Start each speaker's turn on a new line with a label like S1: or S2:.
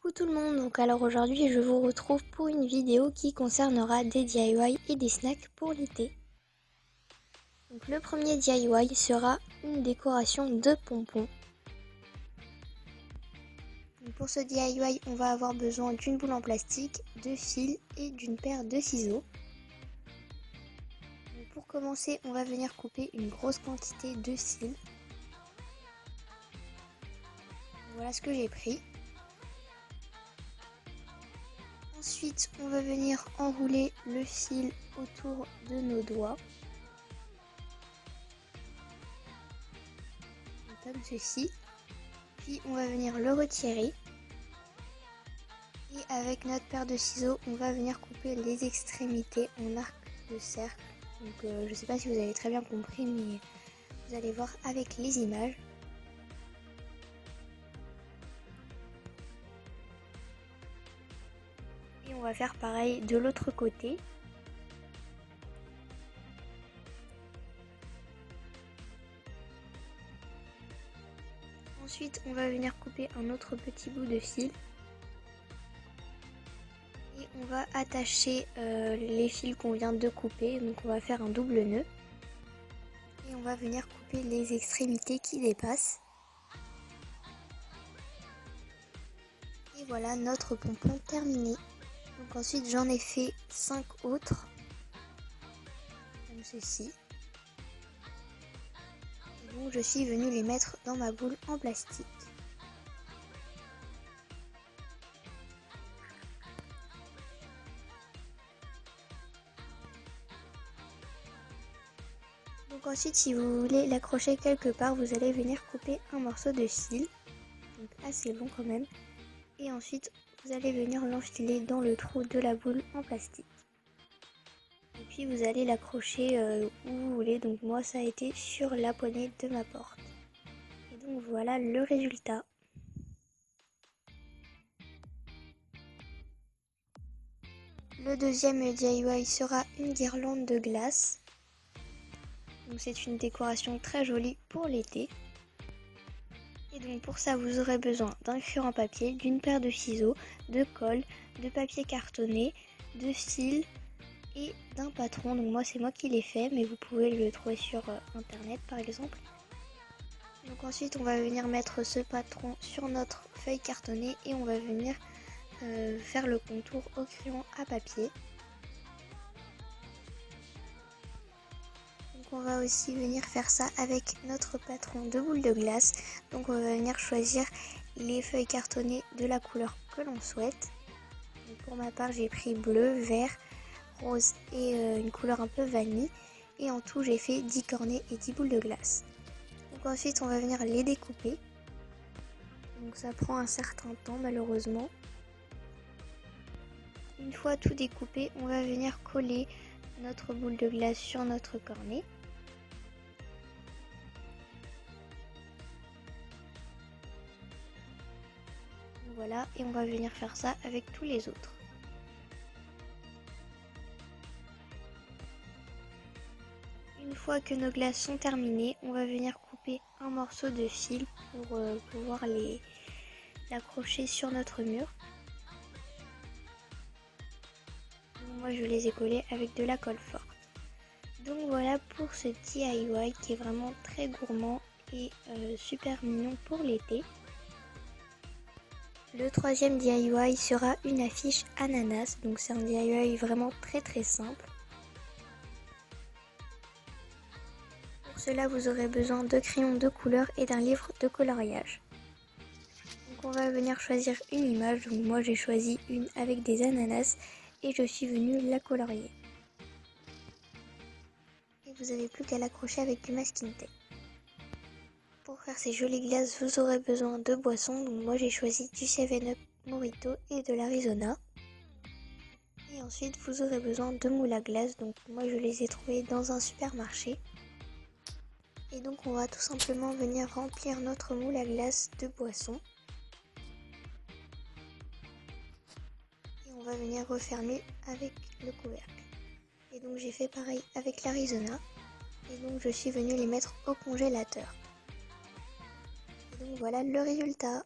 S1: Coucou tout le monde, donc alors aujourd'hui je vous retrouve pour une vidéo qui concernera des DIY et des snacks pour l'été. Donc le premier DIY sera une décoration de pompons. Donc pour ce DIY on va avoir besoin d'une boule en plastique, de fils et d'une paire de ciseaux. Donc pour commencer on va venir couper une grosse quantité de fils. Voilà ce que j'ai pris. Ensuite, on va venir enrouler le fil autour de nos doigts. Comme ceci. Puis on va venir le retirer. Et avec notre paire de ciseaux, on va venir couper les extrémités en arc de cercle. Donc je ne sais pas si vous avez très bien compris, mais vous allez voir avec les images. Et on va faire pareil de l'autre côté. Ensuite, on va venir couper un autre petit bout de fil. Et on va attacher les fils qu'on vient de couper. Donc on va faire un double nœud. Et on va venir couper les extrémités qui dépassent. Et voilà notre pompon terminé. Donc ensuite j'en ai fait 5 autres. Comme ceci. Et donc je suis venue les mettre dans ma boule en plastique. Donc ensuite si vous voulez l'accrocher quelque part, vous allez venir couper un morceau de fil. Donc assez long quand même. Et ensuite vous allez venir l'enfiler dans le trou de la boule en plastique. Et puis vous allez l'accrocher où vous voulez. Donc moi ça a été sur la poignée de ma porte. Et donc voilà le résultat. Le deuxième DIY sera une guirlande de glace. Donc c'est une décoration très jolie pour l'été. Et donc pour ça vous aurez besoin d'un crayon à papier, d'une paire de ciseaux, de colle, de papier cartonné, de fil et d'un patron. Donc moi c'est moi qui l'ai fait, mais vous pouvez le trouver sur internet par exemple. Donc ensuite on va venir mettre ce patron sur notre feuille cartonnée et on va venir faire le contour au crayon à papier. Donc on va aussi venir faire ça avec notre patron de boule de glace. Donc on va venir choisir les feuilles cartonnées de la couleur que l'on souhaite. Donc pour ma part j'ai pris bleu, vert, rose et une couleur un peu vanille. Et en tout j'ai fait 10 cornets et 10 boules de glace. Donc ensuite on va venir les découper. Donc ça prend un certain temps malheureusement. Une fois tout découpé, on va venir coller notre boule de glace sur notre cornet. Voilà, et on va venir faire ça avec tous les autres. Une fois que nos glaces sont terminées, on va venir couper un morceau de fil pour pouvoir l'accrocher sur notre mur. Donc moi je les ai collés avec de la colle forte. Donc voilà pour ce DIY qui est vraiment très gourmand et super mignon pour l'été. Le troisième DIY sera une affiche ananas, donc c'est un DIY vraiment très simple. Pour cela vous aurez besoin de crayons de couleur et d'un livre de coloriage. Donc on va venir choisir une image, donc moi j'ai choisi une avec des ananas et je suis venue la colorier. Et vous n'avez plus qu'à l'accrocher avec du masking tape. Pour faire ces jolies glaces, vous aurez besoin de boissons. Donc moi j'ai choisi du 7-Up Mojito et de l'Arizona. Et ensuite vous aurez besoin de moules à glace. Donc moi je les ai trouvés dans un supermarché. Et donc on va tout simplement venir remplir notre moule à glace de boissons. Et on va venir refermer avec le couvercle. Et donc j'ai fait pareil avec l'Arizona. Et donc je suis venue les mettre au congélateur. Et donc voilà le résultat.